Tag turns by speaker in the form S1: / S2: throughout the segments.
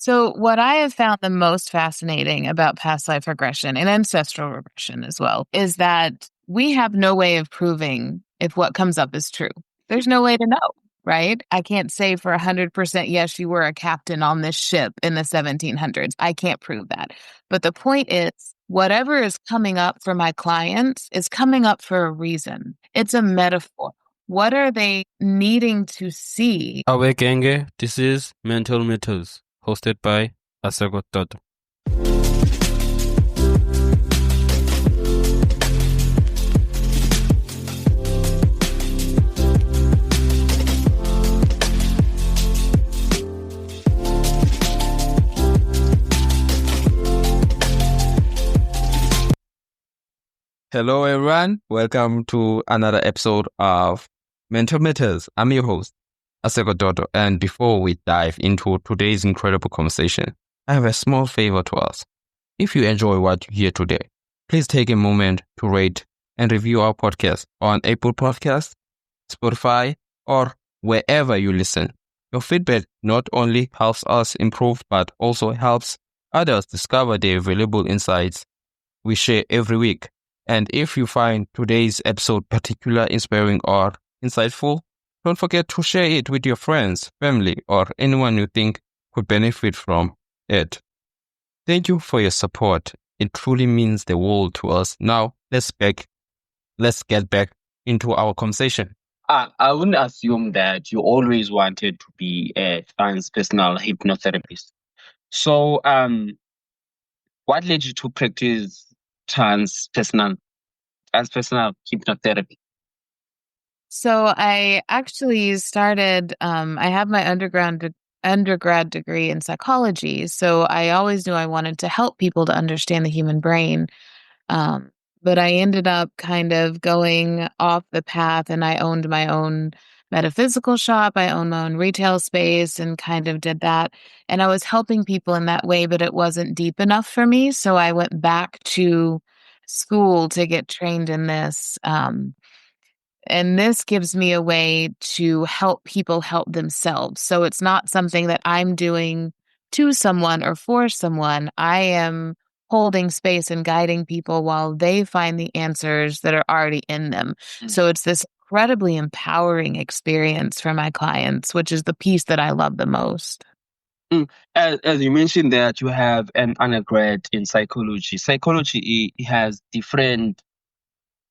S1: So, what I have found the most fascinating about past life regression and ancestral regression as well is that we have no way of proving if what comes up is true. There's no way to know, right? I can't say for 100%, yes, you were a captain on this ship in the 1700s. I can't prove that. But the point is, whatever is coming up for my clients is coming up for a reason. It's a metaphor. What are they needing to see?
S2: Awekenge, this is Mental Mythos, hosted by Asagototo. Hello everyone, welcome to another episode of Mental Mythos. I'm your host, Asagototo, and before we dive into today's incredible conversation, I have a small favor to ask. If you enjoy what you hear today, please take a moment to rate and review our podcast on Apple Podcasts, Spotify, or wherever you listen. Your feedback not only helps us improve, but also helps others discover the valuable insights we share every week. And if you find today's episode particularly inspiring or insightful, don't forget to share it with your friends, family, or anyone you think could benefit from it. Thank you for your support. It truly means the world to us. Now, let's get back into our conversation.
S3: I wouldn't assume that you always wanted to be a transpersonal hypnotherapist. So, what led you to practice transpersonal hypnotherapy?
S1: So I actually started, I have my undergrad degree in psychology. So I always knew I wanted to help people to understand the human brain. But I ended up kind of going off the path and I owned my own metaphysical shop. I owned my own retail space and kind of did that. And I was helping people in that way, but it wasn't deep enough for me. So I went back to school to get trained in this. And this gives me a way to help people help themselves. So it's not something that I'm doing to someone or for someone. I am holding space and guiding people while they find the answers that are already in them. So it's this incredibly empowering experience for my clients, which is the piece that I love the most.
S3: As you mentioned that you have an undergrad in psychology. Psychology has different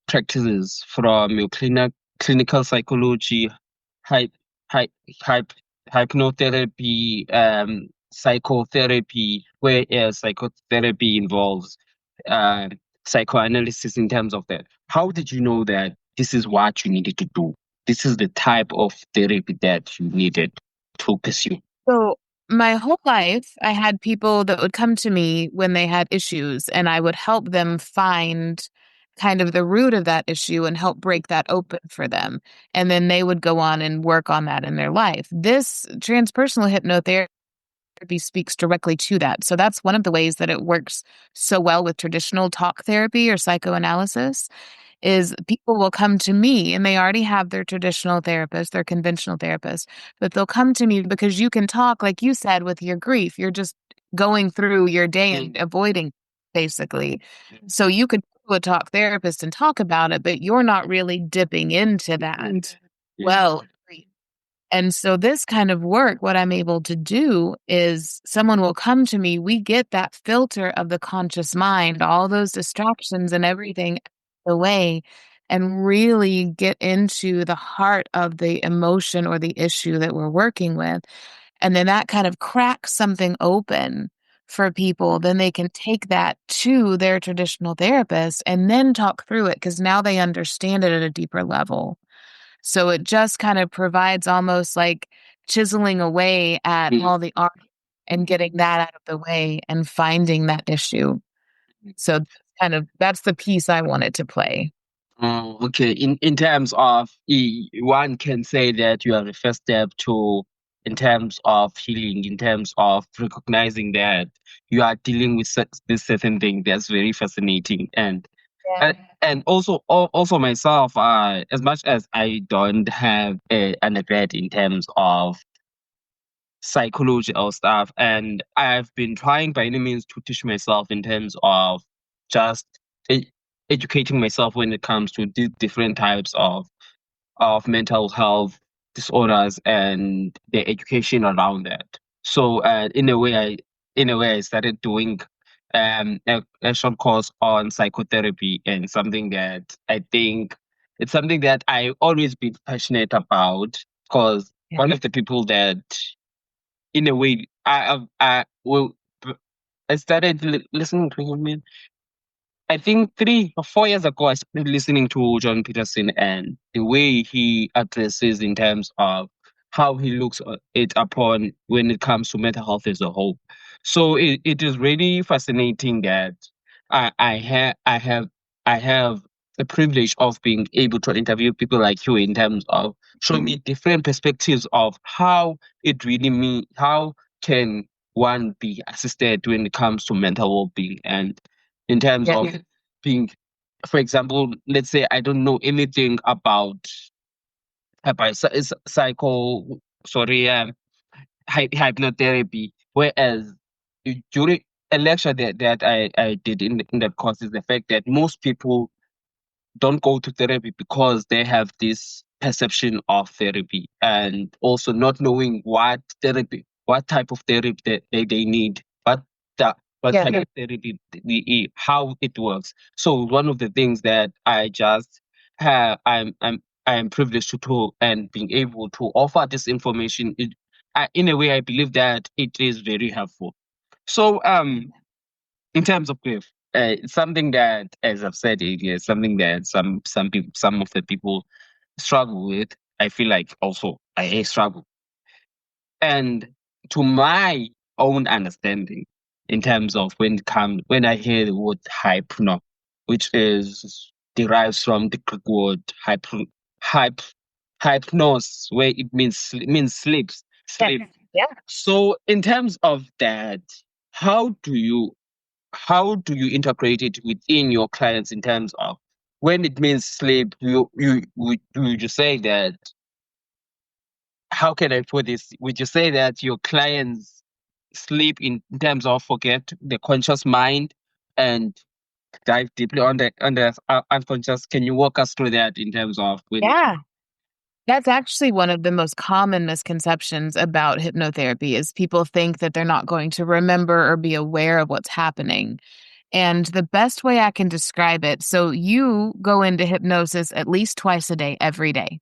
S3: practices from your clinical psychology, hyp, hyp, hyp, hypnotherapy, psychotherapy, where psychotherapy involves psychoanalysis in terms of that. How did you know that this is what you needed to do? This is the type of therapy that you needed to pursue.
S1: So my whole life, I had people that would come to me when they had issues, and I would help them find kind of the root of that issue and help break that open for them. And then they would go on and work on that in their life. This transpersonal hypnotherapy speaks directly to that. So that's one of the ways that it works so well with traditional talk therapy or psychoanalysis is people will come to me and they already have their traditional therapist, their conventional therapist, but they'll come to me because you can talk, like you said, with your grief. You're just going through your day and avoiding, basically. So you could go to a talk therapist and talk about it, but you're not really dipping into that. Well, and so this kind of work, what I'm able to do is someone will come to me, we get that filter of the conscious mind, all those distractions and everything away, and really get into the heart of the emotion or the issue that we're working with. And then that kind of cracks something open for people. Then they can take that to their traditional therapist and then talk through it because now they understand it at a deeper level. So it just kind of provides almost like chiseling away at all the art and getting that out of the way and finding that issue. So that's the piece I wanted to play.
S3: Okay. In terms of one can say that you are the first step to in terms of healing, in terms of recognizing that you are dealing with this certain thing that's very fascinating and also myself, as much as I don't have an undergrad in terms of psychological stuff. And I've been trying by any means to teach myself in terms of just e- educating myself when it comes to different types of mental health disorders and the education around that. So in a way I started doing a short course on psychotherapy, and something that I think it's something that I always been passionate about, because one of the people that in a way I started listening to him. I think 3 or 4 years ago, I started listening to John Peterson and the way he addresses in terms of how he looks at it upon when it comes to mental health as a whole. So it is really fascinating that I have the privilege of being able to interview people like you in terms of showing me different perspectives of how it really mean how can one be assisted when it comes to mental well-being, and in terms of being, for example, let's say I don't know anything about psycho, sorry, hypnotherapy. Whereas during a lecture that I did in that course is the fact that most people don't go to therapy because they have this perception of therapy, and also not knowing what type of therapy they need, what type of therapy how it works. So one of the things that I just have, I'm privileged to do and being able to offer this information. In a way, I believe that it is very helpful. So in terms of grief, it's something that, as I've said earlier, is something that some people, some of the people struggle with. I feel like also I struggle, and to my own understanding, in terms of when I hear the word hypno, which is derives from the Greek word hyp, hypnos, where it means sleep.
S1: Yeah.
S3: So in terms of that, how do you how do you integrate it within your clients in terms of when it means sleep? Would you say that, how can I put this? Would you say that your clients sleep in terms of forget the conscious mind and dive deeply on the unconscious? Can you walk us through that in terms of when it?
S1: Yeah. That's actually one of the most common misconceptions about hypnotherapy is people think that they're not going to remember or be aware of what's happening. And the best way I can describe it, so you go into hypnosis at least twice a day, every day.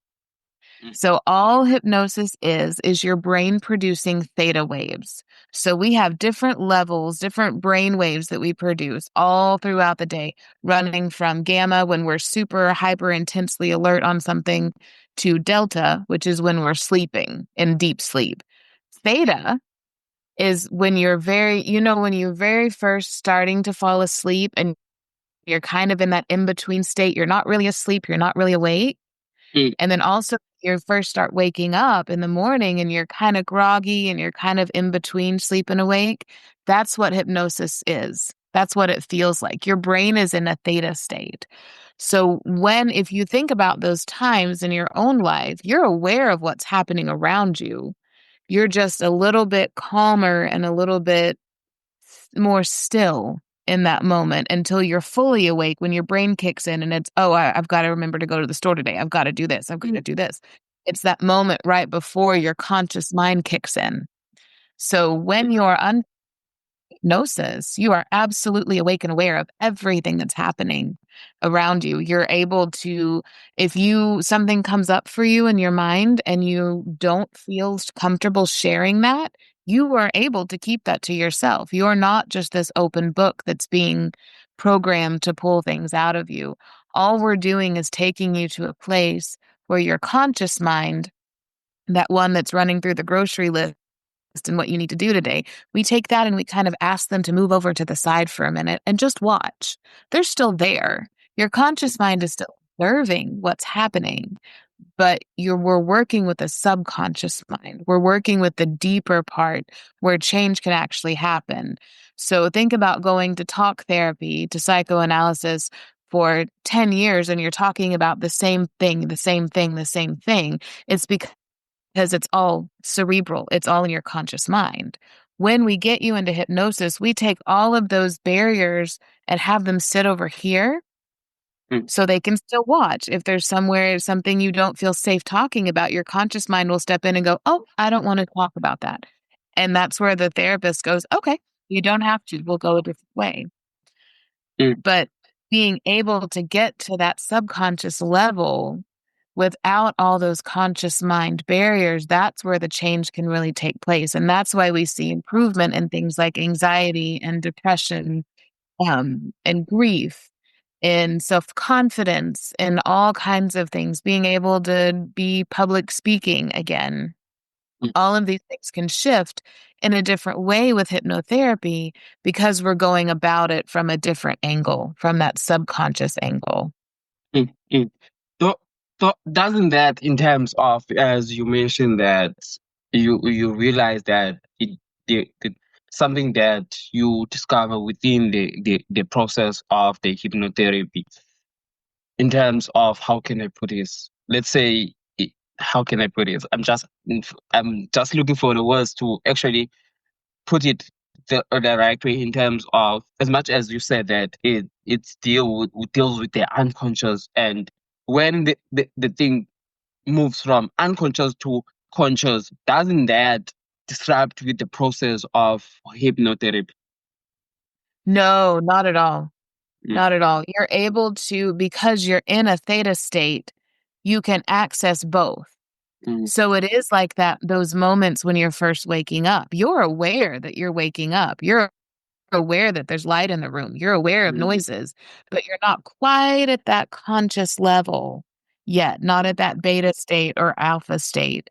S1: So all hypnosis is your brain producing theta waves. So we have different levels, different brain waves that we produce all throughout the day, running from gamma when we're super hyper intensely alert on something to delta, which is when we're sleeping in deep sleep. Theta is when you're when you're very first starting to fall asleep and you're kind of in that in between state. You're not really asleep, you're not really awake.
S3: Mm.
S1: And then also you first start waking up in the morning and you're kind of groggy and you're kind of in between sleep and awake. That's what hypnosis is. That's what it feels like. Your brain is in a theta state. So if you think about those times in your own life, you're aware of what's happening around you. You're just a little bit calmer and a little bit more still in that moment until you're fully awake when your brain kicks in and it's, oh, I've got to remember to go to the store today. I've got to do this. I've got to do this. It's that moment right before your conscious mind kicks in. So when you're hypnosis, you are absolutely awake and aware of everything that's happening around you. You're able to, if something comes up for you in your mind and you don't feel comfortable sharing that, you are able to keep that to yourself. You're not just this open book that's being programmed to pull things out of you. All we're doing is taking you to a place where your conscious mind, that one that's running through the grocery list, and what you need to do today, we take that and we kind of ask them to move over to the side for a minute and just watch. They're still there. Your conscious mind is still observing what's happening, but we're working with a subconscious mind. We're working with the deeper part where change can actually happen. So think about going to talk therapy, to psychoanalysis for 10 years, and you're talking about the same thing, the same thing, the same thing. It's because because it's all cerebral. It's all in your conscious mind. When we get you into hypnosis, we take all of those barriers and have them sit over here
S3: Mm.
S1: so they can still watch. If there's something you don't feel safe talking about, your conscious mind will step in and go, "Oh, I don't want to talk about that." And that's where the therapist goes, "Okay, you don't have to. We'll go a different way."
S3: Mm.
S1: But being able to get to that subconscious level without all those conscious mind barriers, that's where the change can really take place. And that's why we see improvement in things like anxiety and depression, and grief and self-confidence and all kinds of things, being able to be public speaking again.
S3: Mm.
S1: All of these things can shift in a different way with hypnotherapy because we're going about it from a different angle, from that subconscious angle.
S3: Mm. Mm. So, doesn't that, in terms of, as you mentioned, that you realize that the something that you discover within the process of the hypnotherapy, in terms of, how can I put this? Let's say, how can I put this? I'm just looking for the words to actually put it the right way, in terms of, as much as you said that deals with the unconscious, and when the thing moves from unconscious to conscious, doesn't that disrupt with the process of hypnotherapy?
S1: No, not at all.
S3: Mm.
S1: Not at all. You're able to, because you're in a theta state, you can access both.
S3: Mm.
S1: So it is like that, those moments when you're first waking up. You're aware that you're waking up. You're aware that there's light in the room. You're aware of
S3: Mm.
S1: noises, but you're not quite at that conscious level yet, not at that beta state or alpha state.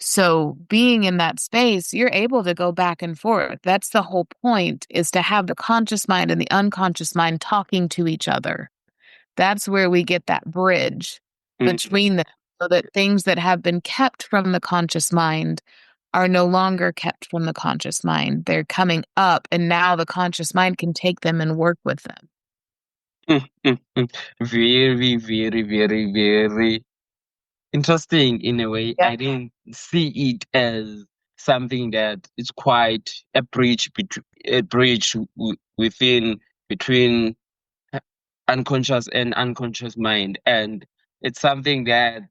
S1: So being in that space, you're able to go back and forth. That's the whole point, is to have the conscious mind and the unconscious mind talking to each other. That's where we get that bridge
S3: Mm.
S1: between them, so that things that have been kept from the conscious mind are no longer kept from the conscious mind. They're coming up, and now the conscious mind can take them and work with them.
S3: Mm. Mm. Mm. Very, very, very, very interesting in a way.
S1: Yeah.
S3: I didn't see it as something that is quite a bridge within between unconscious and unconscious mind, and it's something that,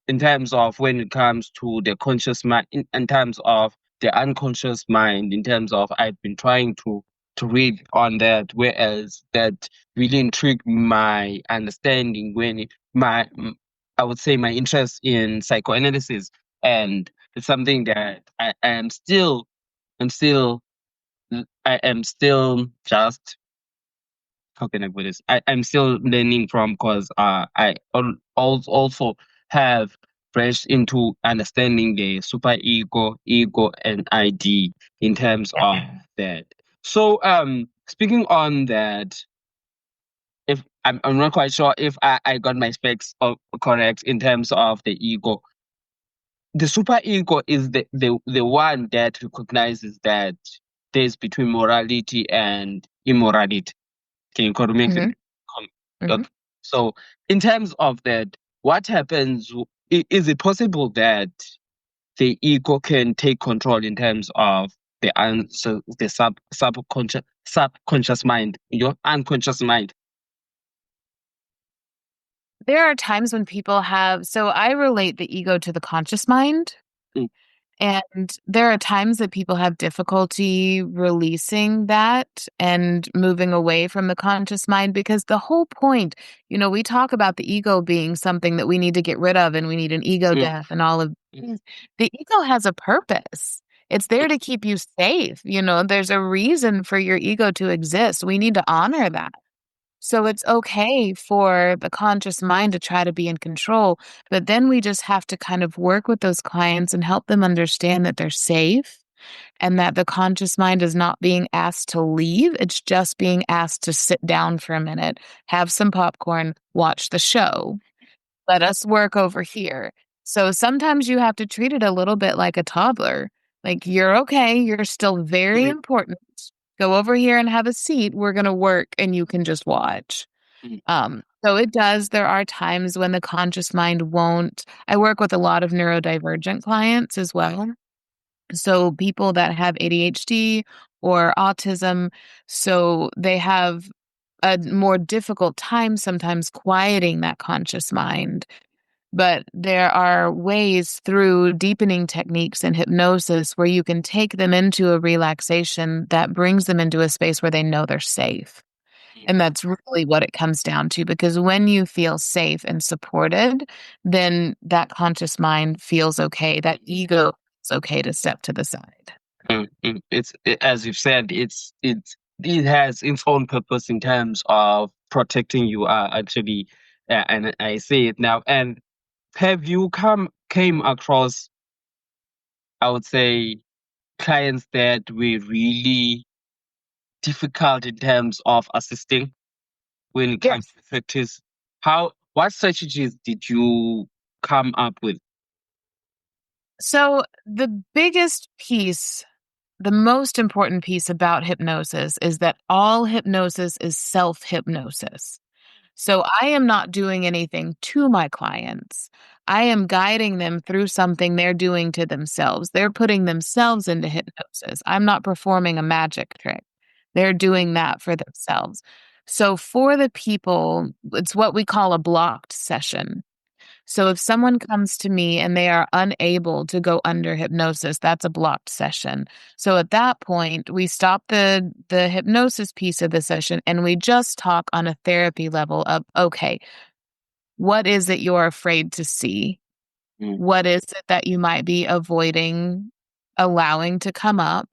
S3: in terms of, when it comes to the conscious mind, in terms of the unconscious mind, in terms of, I've been trying to read on that, whereas that really intrigued my understanding when I would say my interest in psychoanalysis, and it's something that I'm still I am still just, how can I put this? I'm still learning from, because also have branched into understanding the super ego, and ID, in terms of that. So, speaking on that, if I'm not quite sure if I got my specs correct, in terms of the ego. The super ego is the one that recognizes that there's between morality and immorality. Can you correct me?
S1: Mhm, mhm.
S3: Okay. So, in terms of that, what happens? Is it possible that the ego can take control, in terms of the subconscious mind, your unconscious mind?
S1: There are times when people have, so I relate the ego to the conscious mind.
S3: Mm.
S1: And there are times that people have difficulty releasing that and moving away from the conscious mind, because the whole point, we talk about the ego being something that we need to get rid of and we need an ego
S3: Mm.
S1: death and all of
S3: Mm.
S1: these. The ego has a purpose. It's there to keep you safe. There's a reason for your ego to exist. We need to honor that. So it's okay for the conscious mind to try to be in control, but then we just have to kind of work with those clients and help them understand that they're safe and that the conscious mind is not being asked to leave. It's just being asked to sit down for a minute, have some popcorn, watch the show. Let us work over here. So sometimes you have to treat it a little bit like a toddler. Like, you're okay, you're still very
S3: Mm.
S1: important. Go over here and have a seat. We're going to work and you can just watch.
S3: Mm.
S1: So it does. There are times when the conscious mind won't. I work with a lot of neurodivergent clients as well. So people that have ADHD or autism, so they have a more difficult time sometimes quieting that conscious mind. But there are ways through deepening techniques and hypnosis where you can take them into a relaxation that brings them into a space where they know they're safe. And that's really what it comes down to, because when you feel safe and supported, then that conscious mind feels okay. That ego is okay to step to the side.
S3: As you've said, it has its own purpose in terms of protecting you. Actually, and I say it now. And have you came across, I would say, clients that were really difficult in terms of assisting when it comes
S1: Yes.
S3: to practice? What strategies did you come up with?
S1: So the biggest piece, the most important piece about hypnosis is that all hypnosis is self-hypnosis. So I am not doing anything to my clients. I am guiding them through something they're doing to themselves. They're putting themselves into hypnosis. I'm not performing a magic trick. They're doing that for themselves. So for the people, it's what we call a blocked session. So if someone comes to me and they are unable to go under hypnosis, that's a blocked session. So at that point, we stop the hypnosis piece of the session and we just talk on a therapy level of, okay, what is it you're afraid to see?
S3: Mm.
S1: What is it that you might be avoiding allowing to come up?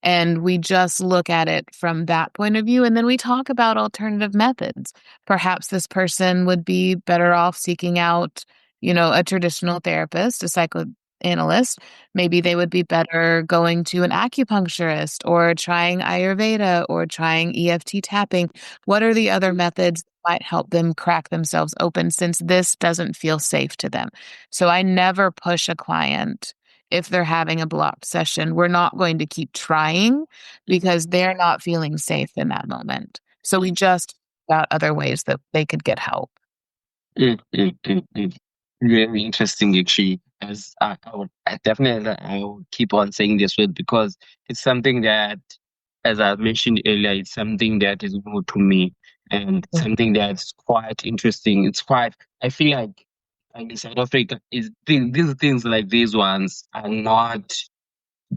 S1: And we just look at it from that point of view. And then we talk about alternative methods. Perhaps this person would be better off seeking out, a traditional therapist, a psychoanalyst. Maybe they would be better going to an acupuncturist or trying Ayurveda or trying EFT tapping. What are the other methods that might help them crack themselves open since this doesn't feel safe to them? So I never push a client if they're having a blocked session. We're not going to keep trying because they're not feeling safe in that moment. So we just got other ways that they could get help.
S3: Mm, mm, mm, mm. Very interesting, actually. As I would keep on saying this word because it's something that, as I mentioned earlier, it's something that is new to me and something that's quite interesting. It's quite. I feel like in South Africa, these things like these ones are not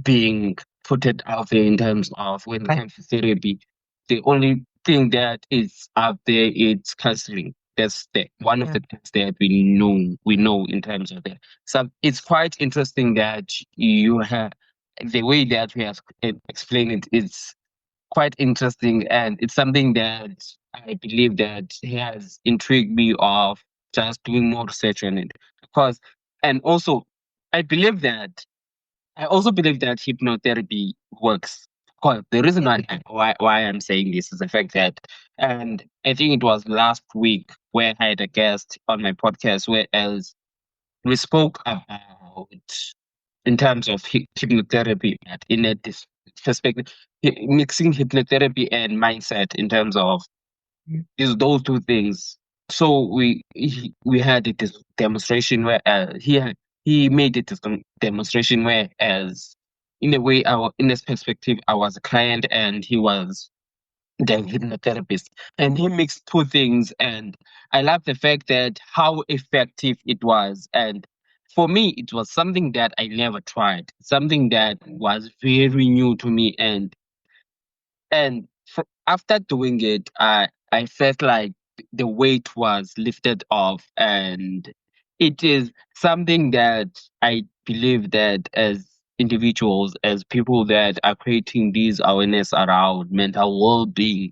S3: being put it out there in terms of when it comes to therapy. The only thing that is out there is counseling. That's one of the things that we know in terms of that. So it's quite interesting that you have the way that we have explained it is quite interesting, and it's something that I believe that has intrigued me of just doing more research on it. Because and also I believe that I also believe that hypnotherapy works. Because the reason why I'm saying this is the fact that, and I think it was last week where I had a guest on my podcast, whereas we spoke about in terms of hypnotherapy but in a perspective, mixing hypnotherapy and mindset in terms of is those two things. So we had a demonstration where he made it as a demonstration where as in a way in his perspective I was a client and he was the hypnotherapist, and he mixed two things, and I love the fact that how effective it was. And for me it was something that I never tried, something that was very new to me, and after doing it, I felt like the weight was lifted off, and it is something that I believe that as individuals, as people that are creating these awareness around mental well-being,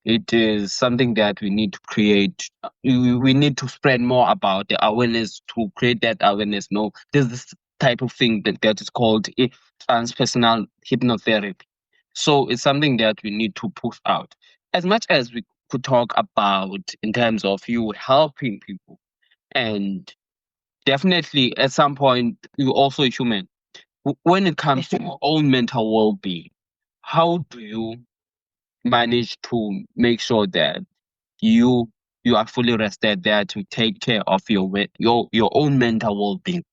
S3: it is something that we need to create. We need to spread more about the awareness to create that awareness. No, there's this type of thing that is called a transpersonal hypnotherapy, so it's something that we need to push out. As much as we could talk about in terms of you helping people, and definitely at some point you're also a human. When it comes to your own mental well-being, how do you manage to make sure that you you are fully rested there to take care of your own mental well-being?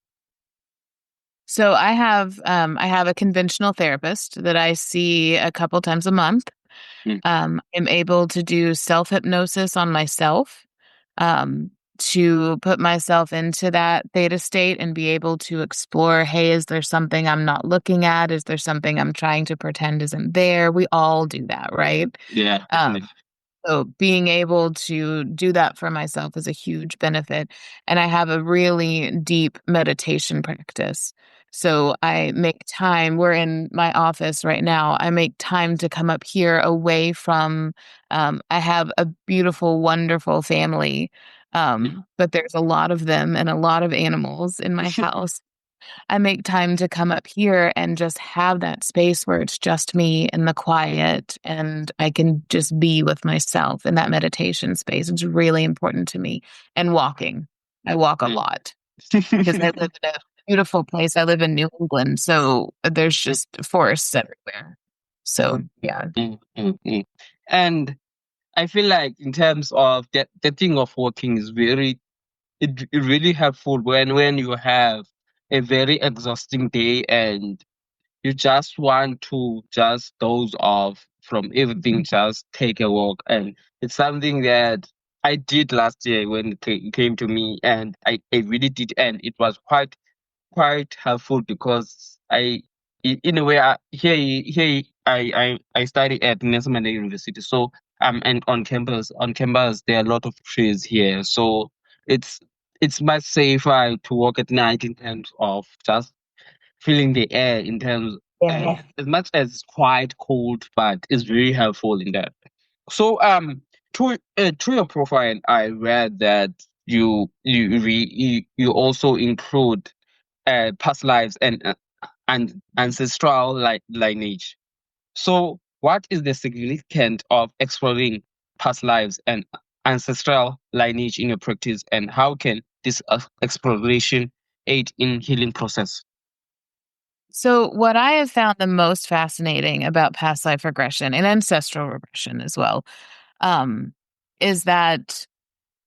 S1: So I have a conventional therapist that I see a couple times a month.
S3: Mm.
S1: I'm able to do self-hypnosis on myself, to put myself into that theta state and be able to explore, hey, is there something I'm not looking at? Is there something I'm trying to pretend isn't there? We all do that, right?
S3: Yeah,
S1: Um,
S3: definitely.
S1: so being able to do that for myself is a huge benefit. And I have a really deep meditation practice. So I make time. We're in my office right now. I make time to come up here away from, I have a beautiful, wonderful family. But there's a lot of them and a lot of animals in my house. I make time to come up here and just have that space where it's just me and the quiet, and I can just be with myself in that meditation space. It's really important to me. And walking. I walk a lot because I live in a beautiful place. I live in New England, so there's just forests everywhere. So, yeah.
S3: Mm, mm, mm. And I feel like in terms of that, the thing of walking is it really helpful when you have a very exhausting day and you just want to just doze off from everything, just take a walk. And it's something that I did last year when it came to me, and I really did, and it was quite helpful because in a way, here I study at Nelson Mandela University, so and on campus there are a lot of trees here, so it's it's much safer to walk at night in terms of just feeling the air in terms as much as it's quite cold, but it's very helpful in that. So through your profile, I read that you also include past lives and ancestral lineage. So, what is the significance of exploring past lives and ancestral lineage in your practice, and how can this exploration aid in healing process?
S1: So, what I have found the most fascinating about past life regression and ancestral regression as well, um, is that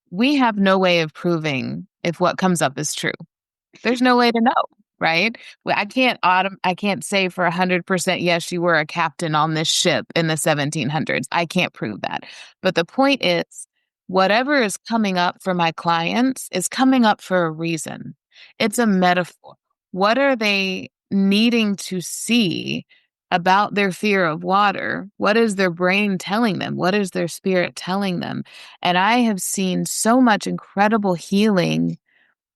S1: we have no way of proving if what comes up is true. There's no way to know, right? I can't say for 100%, yes, you were a captain on this ship in the 1700s. I can't prove that. But the point is, whatever is coming up for my clients is coming up for a reason. It's a metaphor. What are they needing to see about their fear of water? What is their brain telling them? What is their spirit telling them? And I have seen so much incredible healing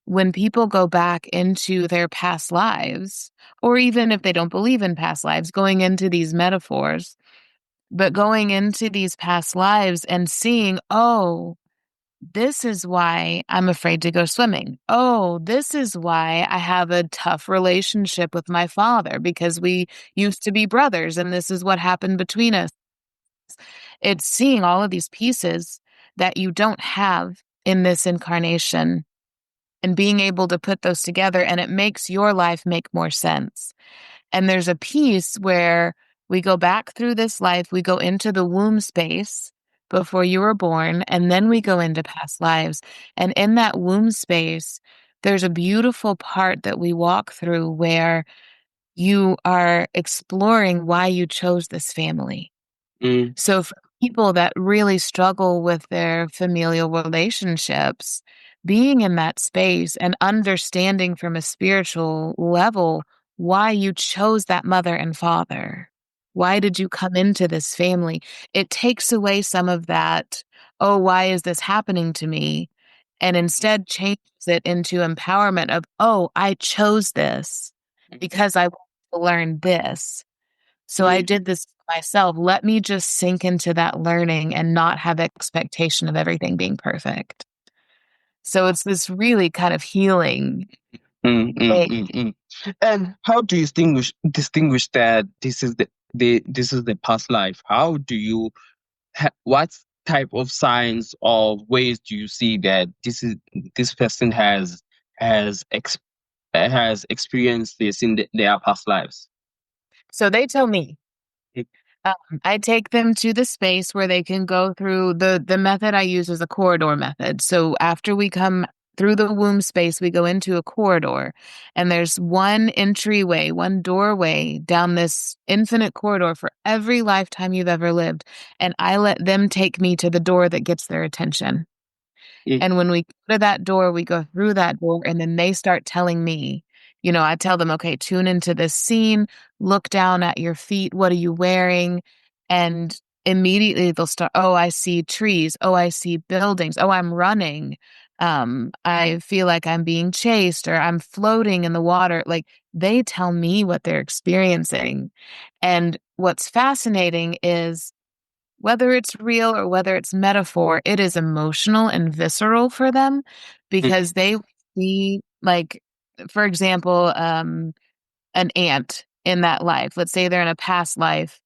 S1: when people go back into their past lives, or even if they don't believe in past lives, going into these metaphors, but going into these past lives and seeing, oh, this is why I'm afraid to go swimming. Oh, this is why I have a tough relationship with my father because we used to be brothers and this is what happened between us. It's seeing all of these pieces that you don't have in this incarnation and being able to put those together, and it makes your life make more sense. And there's a piece where we go back through this life, we go into the womb space before you were born, and then we go into past lives. And in that womb space, there's a beautiful part that we walk through where you are exploring why you chose this family.
S3: Mm,
S1: So for people that really struggle with their familial relationships, being in that space and understanding from a spiritual level why you chose that mother and father. Why did you come into this family? It takes away some of that, oh, why is this happening to me? And instead changes it into empowerment of, oh, I chose this because I want to learn this. So I
S3: mm,
S1: did this myself. Let me just sink into that learning and not have expectation of everything being perfect. So it's this really kind of healing way.
S3: And how do you distinguish that this is the past life? How do you what type of signs or ways do you see that this person has ex, has experienced this in their past lives?
S1: So they tell me. I take them to the space where they can go through the method I use is a corridor method. So after we come through the womb space, we go into a corridor, and there's one entryway, one doorway down this infinite corridor for every lifetime you've ever lived. And I let them take me to the door that gets their attention.
S3: Mm,
S1: And when we go to that door, we go through that door, and then they start telling me, I tell them, okay, tune into this scene, look down at your feet. What are you wearing? And immediately they'll start, oh, I see trees. Oh, I see buildings. Oh, I'm running. I feel like I'm being chased or I'm floating in the water. Like they tell me what they're experiencing. And what's fascinating is whether it's real or whether it's metaphor, it is emotional and visceral for them
S3: mm,
S1: because they see, like, for example, an aunt in that life. Let's say they're in a past life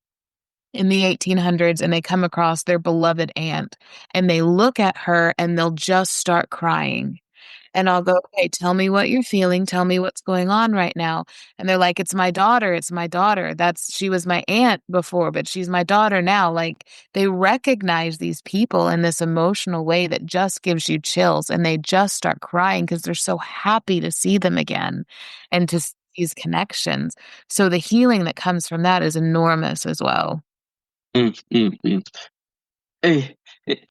S1: in the 1800s and they come across their beloved aunt and they look at her and they'll just start crying. And I'll go, "Okay, tell me what you're feeling. Tell me what's going on right now." And they're like, "It's my daughter. It's my daughter. She was my aunt before, but she's my daughter now." Like they recognize these people in this emotional way that just gives you chills and they just start crying because they're so happy to see them again and to see these connections. So the healing that comes from that is enormous as well.
S3: mm, mm, mm. Eh, eh,